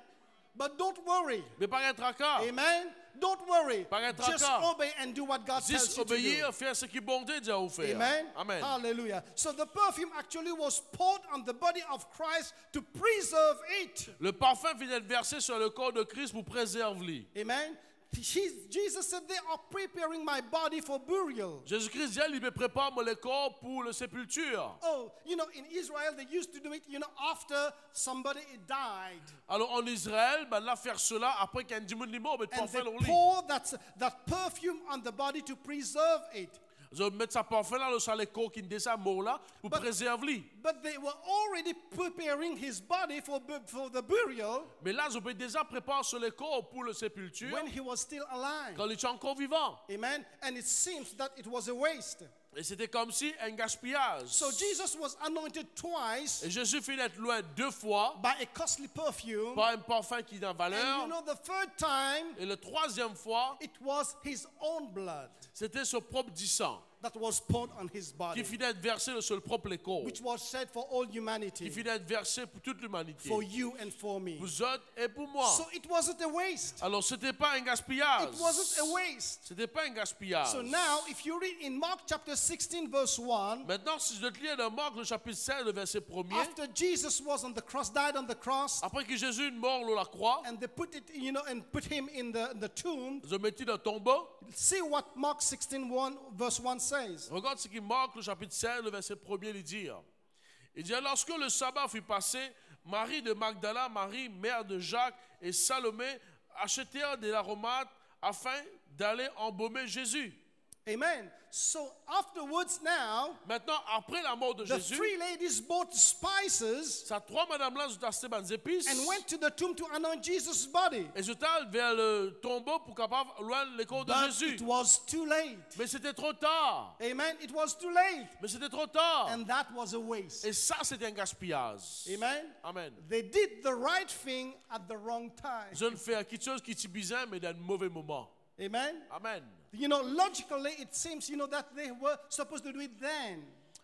But don't worry. Mais pas un tracas. Amen. Don't worry. Pas un Just tracas. obey and do what God tells Juste you to do. obéir, faire ce qui bon Dieu dit à vous faire. Amen. Amen. Hallelujah. So the perfume actually was poured on the body of Christ to preserve it. Le parfum vient d'être versé sur le corps de Christ pour préserver. Amen. Jesus said, they are preparing my body for burial. Jésus-Christ dit, il me prépare le corps pour la sépulture. Oh, in Israel, they used to do it, after somebody died. Alors en Israël, là, faire cela après qu'un démon est mort, mais And they parfum dans le lit. pour that perfume on the body to preserve it. Je vais mettre sa parfum là, sur le corps qui est déjà mort là, pour préserver. But they were already preparing his body for the burial Mais là, je peux déjà préparer sur le corps pour la sépulture when he was still alive. quand il est encore vivant. Amen. And it seems that it was a waste. Et c'était comme si un gaspillage. So Jesus was anointed twice Et Jésus finit d'être loin 2 fois by a costly perfume. par un parfum qui est en valeur. And the third time, Et la 3e fois, it was his own blood. c'était son propre du sang. that was poured on his qui body, finit d'être versé sur le propre corps, which was shed for all qui humanity, finit d'être versé pour toute l'humanité, for you and for me. vous autres et pour moi. So it wasn't a waste. Alors, ce n'était pas un gaspillage. It wasn't a waste. Ce n'était pas un gaspillage. So now, if you read in Mark chapter 16, verse 1, Maintenant, si je te lis dans Marc, le chapitre 16, le verset 1er, after Jesus was on the cross, died on the cross, après que Jésus est mort sur la croix, and they put it, and put him in the tomb, ils ont mis dans le tombeau. see what Mark 16, verse 1 says. Regarde ce qui Marc, le chapitre 16, le verset 1er, lui dit. Il dit, lorsque le sabbat fut passé, Marie de Magdala, Marie, mère de Jacques et Salomé achetèrent de l'aromates afin d'aller embaumer Jésus. Amen. So afterwards now, Maintenant, après la mort de the Jésus, three ladies bought spices ces trois madames-là ont acheté des épices and went to the tomb to anoint Jesus' body. et sont allées vers le tombeau pour capable loin le corps de But Jésus. it was too late. Mais c'était trop tard. Amen. It was too late. Mais c'était trop tard. And that was a waste. Et ça, c'était un gaspillage. Amen. Amen. They did the right thing at the wrong time. Je ne fais quelque chose qui est bizarre, mais dans un mauvais moment. Amen. Amen. You know, logically, it seems, that they were supposed to do it then.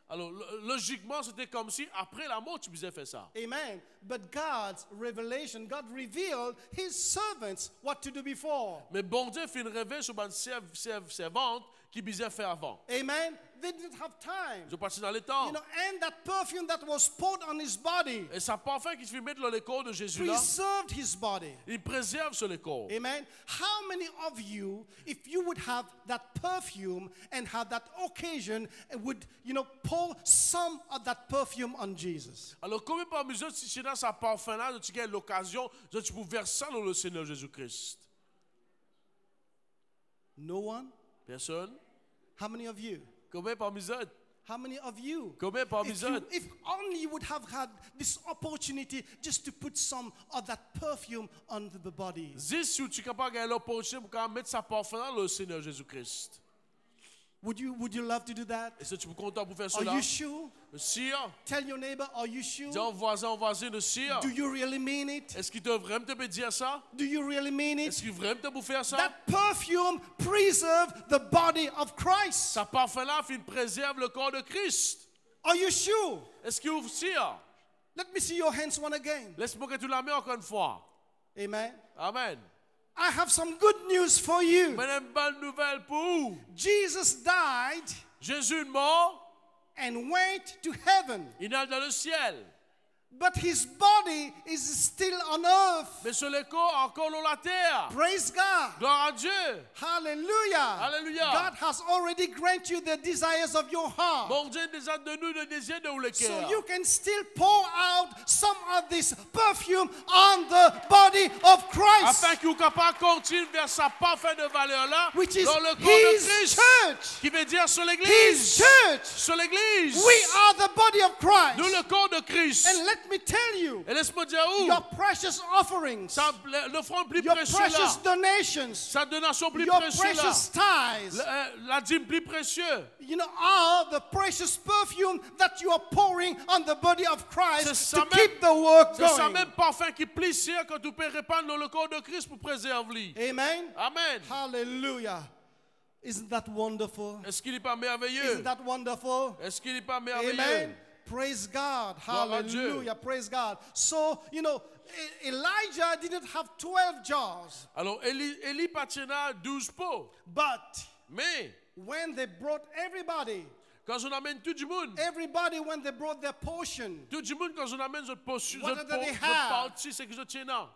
Alors, logiquement, c'était comme si après la mort, tu devais faire ça. Amen. But God's revelation, God revealed his servants what to do before. Mais bon Dieu fait une réveil sur une servante qui devait faire avant. Amen. They didn't have time. Je passe dans les temps. And that perfume that was poured on his body Et ça parfum qui se fait mettre dans le corps de Jésus là, preserved his body. il préserve sur le corps. Amen. How many of you, if you would have that perfume and have that occasion, would, pour some of that perfume on Jesus? Alors, combien parmi eux, si c'est dans sa parfum là, tu as l'occasion, tu peux verser dans le Seigneur Jésus-Christ? No one? Personne? How many of you? Combien parmi eux? How many of you? Combien parmi eux? If only you would have had this opportunity just to put some of that perfume on the body. Dis si tu es capable de gagner l'opportunité pour mettre sa parfum dans le Seigneur Jésus-Christ. Would you love to do that? Est-ce que tu es content pour faire Are cela? you sure? Sûr? Tell your neighbor, are you sure? Dis au voisin de sûr. Do you really mean it? Est-ce qu'il doit vraiment te dire ça? Do you really mean Est-ce it? qu'il vraiment te faire ça? That perfume preserved the body of Christ. Sa parfum là préserve le corps de Christ. Are you sure? Est-ce qu'il est sûr? Let me see your hands one again. Laisse-moi que tu la mets encore une fois. Amen. Amen. I have some good news for you. Mais une bonne nouvelle pour vous. Jesus died Jésus est mort. and went to heaven. Il est dans le ciel. But his body is still on earth. Mais sur le corps encore dans la terre. Praise God. Gloire à Dieu. Hallelujah. Hallelujah. God has already granted you the desires of your heart. Bon Dieu déjà de nous le désir de le So cœur. you can still pour out some of this perfume on the body of Christ, Afin qu'il soit capable de continuer vers sa parfum de valeur là. which is Dans le corps de his Christ. church. Qui veut dire sur His l'église. church. Sur l'église. We are the body of Nous Christ. le corps de Christ. And let me tell you, Et laisse-moi dire où. your precious offerings, L'offrande plus your précieuse precious là. donations, Sa donation plus your précieuse là. precious tithes, La dîme plus précieuse. are the precious perfume that you are pouring on the body of Christ C'est ça to même- keep the work C'est ça going. même parfum qui plie que tu peux répandre dans le corps de Christ pour préserver. Amen. Amen. Hallelujah. Isn't that wonderful? Est-ce qu'il n'est pas Isn't merveilleux? that wonderful? Est-ce qu'il n'est pas merveilleux? Amen. Praise God. Gloire à Dieu. Hallelujah. Praise God. So, Elijah didn't have 12 jars, Alors, Élie patina 12 pots. but Mais, when they brought everybody, quand on amène tout du monde, when they brought their portion, tout du monde, quand on amène notre portion, What notre do they have? partie, c'est que je tiens là.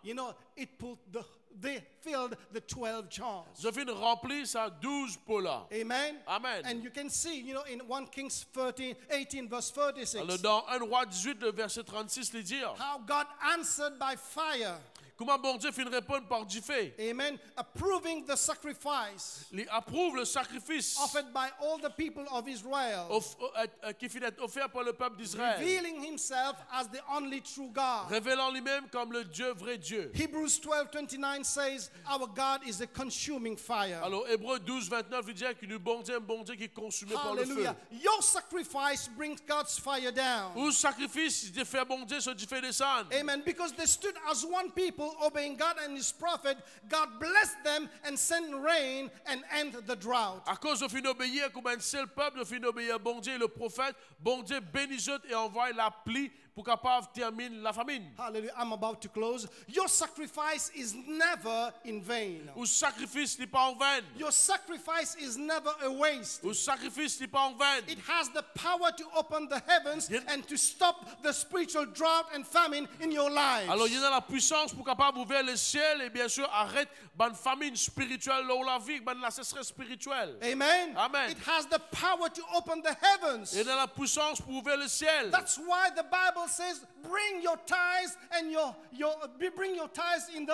they filled the 12 jars. Je viens de remplir ça 12 pots là. Amen. Amen. And you can see, in 1 Kings 18 verse 36, Alors, dans 1 Roi 18, le verset 36, il dit, how God answered by fire. comment bon Dieu fait une réponse par du feu. Amen. Approving the sacrifice Il approuve le sacrifice offered by all the people of Israel, qui finit d'être offert par le peuple d'Israël, revealing himself as the only true God. révélant lui-même comme le Dieu, vrai Dieu. Hebrews 12:29 says, our God is a consuming fire. Alors, Hébreux 12, 29, il dit qu'il est un bon Dieu qui est consumé par le feu. Hallelujah. Your sacrifice brings God's fire down. Ou sacrifice, il fait bon Dieu, ce qui fait descendre. Amen. Because they stood as one people people obeying God and His prophet, God blessed them and sent rain and end the drought. À cause de fin obéir comme un seul peuple, de fin obéir bon Dieu et le prophète, bon Dieu bénit eux et envoie la pluie pour capable terminer la famine. Hallelujah. I'm about to close. Your sacrifice is never in vain. Ou sacrifice n'est pas en vain. Your sacrifice is never a waste. Ou sacrifice n'est pas en vain. It has the power to open the heavens and to stop the spiritual drought and famine in your lives. Alors il y a la puissance pour capable ouvrir le ciel et bien sûr arrête bonne famine spirituelle dans la vie, bonne la sécheresse spirituelle. Amen. Amen. It has the power to open the heavens. Il y a la puissance pour ouvrir le ciel. That's why the Bible says, bring your tithes and bring your tithes in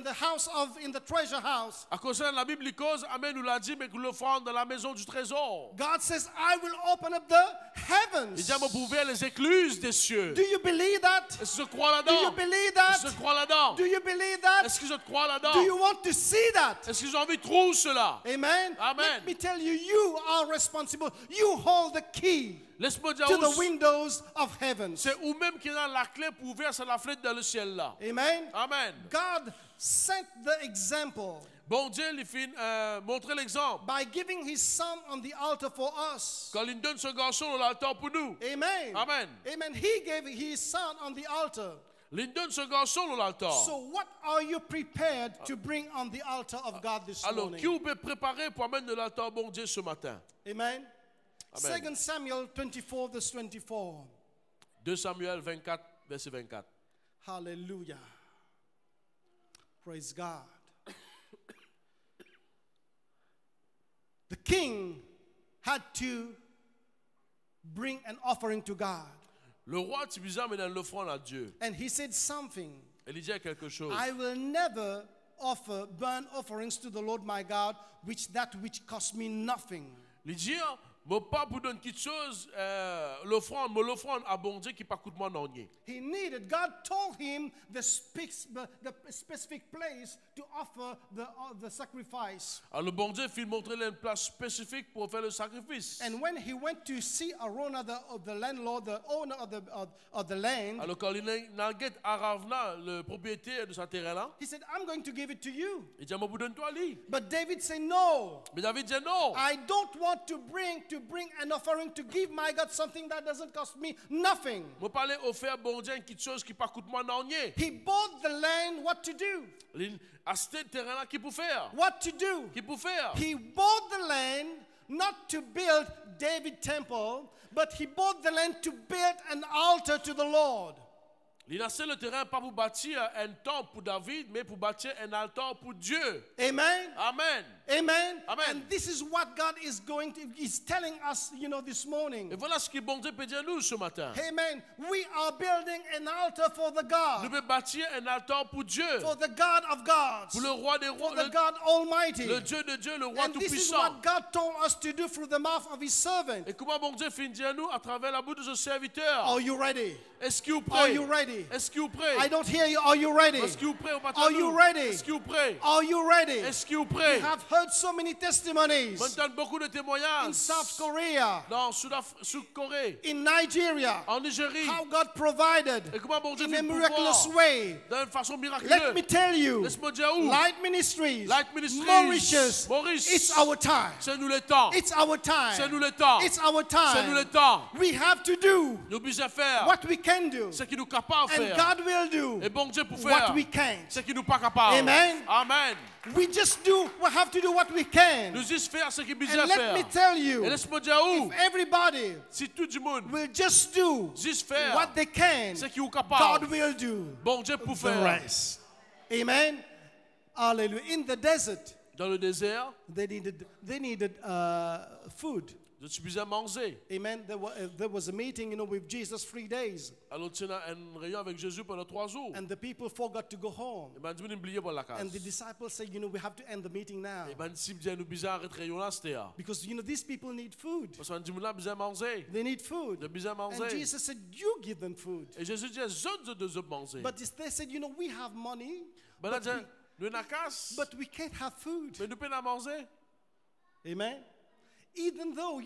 the house of in the treasure house. À cause de la Bible cause Amen nous l'a dit mais que l'offrande dans la maison du trésor. God says, I will open up the heavens. Il dit pour ouvrir les écluses des cieux. Do you believe that? Est-ce que je crois Do you là-dedans? believe that? Est-ce que je crois là-dedans? Do you believe that? Est-ce que je crois là-dedans? Do you want to see that? Est-ce qu'ils ont envie de trouver cela? Amen. Amen. Let me tell you, you are responsible. You hold the key Laisse-moi dire to the windows of heaven. c'est vous-même qui avez la clé pour ouvrir la fenêtre dans le ciel là. Amen. Amen. God set the example Bon Dieu lui fait montrer l'exemple. by giving His Son on the altar for us. Quand il donne ce garçon dans l'altar pour nous. Amen. Amen. Amen. He gave His Son on the altar. Il donne ce garçon dans l'altar. So what are you prepared to bring on the altar of God this Alors, morning? qui vous peut préparer pour amener de l'altar bon Dieu ce matin? Amen. Amen. 2 Samuel 24 verse 24. 2 Samuel 24, verset 24. Hallelujah. Praise God. The king had to bring an offering to God. Le roi Tibizar met dans l'offrande à Dieu. And he said something. Il dit quelque chose. I will never offer burnt offerings to the Lord my God, which cost me nothing. Il dit, mon pas pour donner quelque chose, l'offrande à bon Dieu qui pas coûte moi non rien. He needed, God told him the specific place to offer the sacrifice. Alors le bon Dieu fit montrer une place spécifique pour faire le sacrifice. And when he went to see Arona, the landlord, the owner of the land, Alors quand il n'a guette à Ravna, le propriétaire de ce terrain-là, he said, I'm going to give it to you. il dit, moi vous donne toi lui. But David said, no. Mais David dit non. I don't want to bring an offering to give my God something that doesn't cost me nothing. Moi parler offert bon Dieu quelque chose qui pas coûte moi non rien. He bought the land, what to do? Il a acheté terrain-là qui pour faire. What to do? Qui pour faire. He bought the land not to build David temple, but he bought the land to build an altar to the Lord. Il a acheté le terrain pas pour bâtir un temple pour David, mais pour bâtir un altar pour Dieu. Amen. Amen. Amen. Amen. And this is what God is telling us, this morning. Et voilà ce que bon Dieu peut dire nous ce matin. Amen. We are building an altar for the Nous God, devons bâtir un altar pour Dieu. for the God of gods, Pour le roi des for rois, the God Almighty. le Dieu de Dieu, le roi And this is tout-puissant. what God told us to do through the mouth of His servant. Et comment bon Dieu fait dire nous à travers la bouche de ce serviteur. Are you ready? Est-ce qu'il vous Are prêt? you ready? Est-ce qu'il vous prêt? I don't hear you. Are you ready? Est-ce qu'il vous prêt au matin? Are you ready? Est-ce qu'il vous prêt? Are you ready? Est-ce qu'il vous We prêt? have heard so many testimonies J'entends beaucoup de in témoignages South Korea, dans Sud-Corée, in Nigeria, en Nigérie. how God provided Et comment bon Dieu in fait a pouvoir miraculous way. d'une façon Let miraculeuse. me tell you, Laisse-moi dire où? Light Ministries, Light Ministries, Mauritius, Maurice. it's our time. C'est nous le temps. It's our time. C'est nous le temps. It's our C'est nous le time. temps. We have to do Nous devons faire what we can do, ce qu'il nous est capable de and faire. God will do Et bon Dieu pour what faire we can't. ce qu'il nous pas capable. Amen. Amen. We have to do what we can. Nous devons faire ce qu'il nous And a let faire. me tell Et you, laisse-moi dire où? if everybody Si tout le monde will just do juste faire what they can, ce qu'il est God capable, will do bon Dieu pour the faire. rest. Amen. Hallelujah. In the desert, Dans le désert, they needed food. je suis besoin de manger. Amen. There was a meeting, with Jesus 3 days, Alors tu as une réunion avec Jésus pendant 3 jours. and the people forgot to go home. Et ben, tu m'as oublié pour la And the case. disciples said, we have to end the meeting now Et ben, si bien nous besoin arrêter réunion là, c'était là. because these people need food. Parce qu'on dit là besoin manger. They need food. De besoin And manger. Jesus said, "You give them food." Et Jésus dit zone de manger. But they said, we have money, Ben là, dit, nous na casse. but we can't have food. Mais nous pouvons manger. Amen. Even though,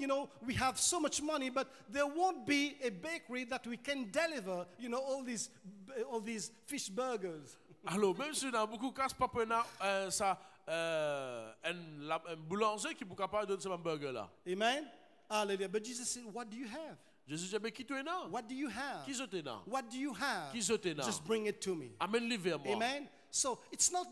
we have so much money, but there won't be a bakery that we can deliver, all these fish burgers. Alors, même si dans beaucoup de cas, c'est pas pour un boulanger qui est capable de donner ce hamburger-là. Amen. Hallelujah. But Jesus said, what do you have? Jésus dit, mais qui tu es là? What do you have? Qui tu es là? What do you have? Qui tu es là? Just bring it to me. Amène-le vers moi. Amen. So it's not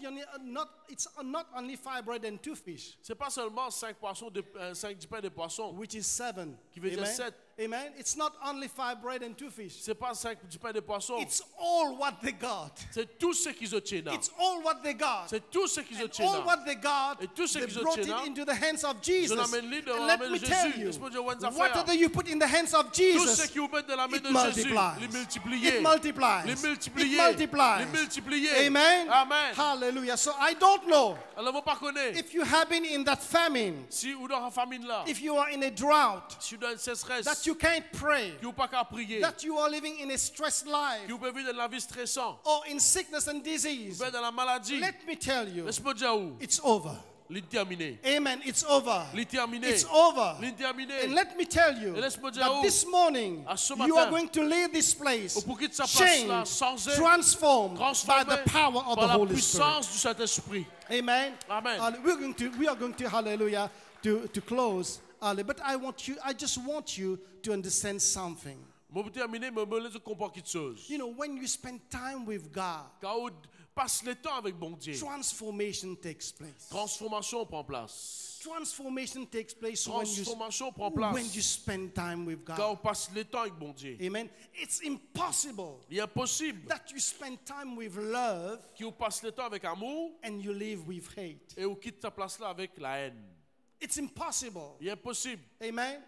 only 5 bread and 2 fish, C'est pas seulement 5 poissons, 5 pains de poisson. which is 7. Qui veut dire Amen. 7. Amen. It's not only 5 bread and 2 fish. C'est pas 5 pains de poisson. It's all what they got. C'est tout ce qu'ils ont là. It's all what they got. C'est tout ce qu'ils ont And all là. what they got, Et tout ce they qu'ils ont brought it là, into the hands of Jesus. je l'amène dans And la let main me de tell Jésus. you, Laisse-moi dire, on va faire. whatever you put in the hands of Tout ce Jesus, qui vous met dans la main it de Jésus, multiplies. les multiplier. It multiplies. Les multiplier. It multiplies. Les multiplier. Amen. Amen. Hallelujah. So I don't know Alors, vous ne connaissez pas. if you have been in that famine, Si vous êtes dans la famine là, if you are in a drought, si vous êtes dans une sécheresse, that you can't pray, que vous n'avez pas qu'à prier, that you are living in a stressed life, que vous pouvez vivre dans la vie stressante, or in sickness and vous disease, êtes dans la maladie, let me tell you, laisse-moi dire où, it's over. l'interminé. Amen. It's over. L'interminé. It's over. L'interminé. And let me tell you Et laisse-moi dire that où, this morning à ce you are matin, going to leave this place pour quitter sa place là, changed, changé, transformed by transformé the power of the par la Holy Spirit. puissance du Saint-Esprit. Amen. Amen. We are going to hallelujah to close. But I just want you to understand something. Moi, pour terminer, je veux comprendre quelque chose. You know, when you spend time with God, Quand on passe le temps avec bon Dieu, transformation takes place. transformation prend place. Transformation takes place Transformation prend when place you spend time with quand God. on passe le temps avec bon Dieu. Amen. It's impossible Il est impossible that you spend time with love qu'on passe le temps avec amour and you live with hate. et on quitte sa place là avec la haine. It's impossible. Il est impossible Amen.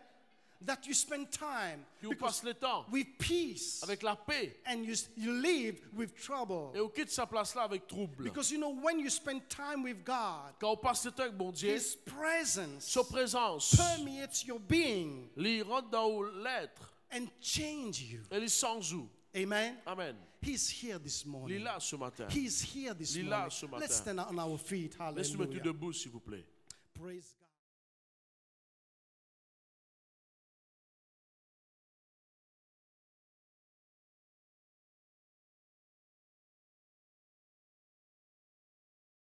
That you spend time qu'on passe le temps with peace avec la paix and you live with trouble. et on quitte sa place là avec trouble. Because you know, when you spend time with God, Quand on passe le temps avec bon Dieu, His presence sa présence, permeates your being il rentre dans l'être and change you. et il sans où. Amen. Amen. He's here this Il est morning. là ce matin. He's here this Il est là morning. ce matin. Let's stand on our feet. Laisse-nous mettre Hallelujah. debout s'il vous plaît. Praise God.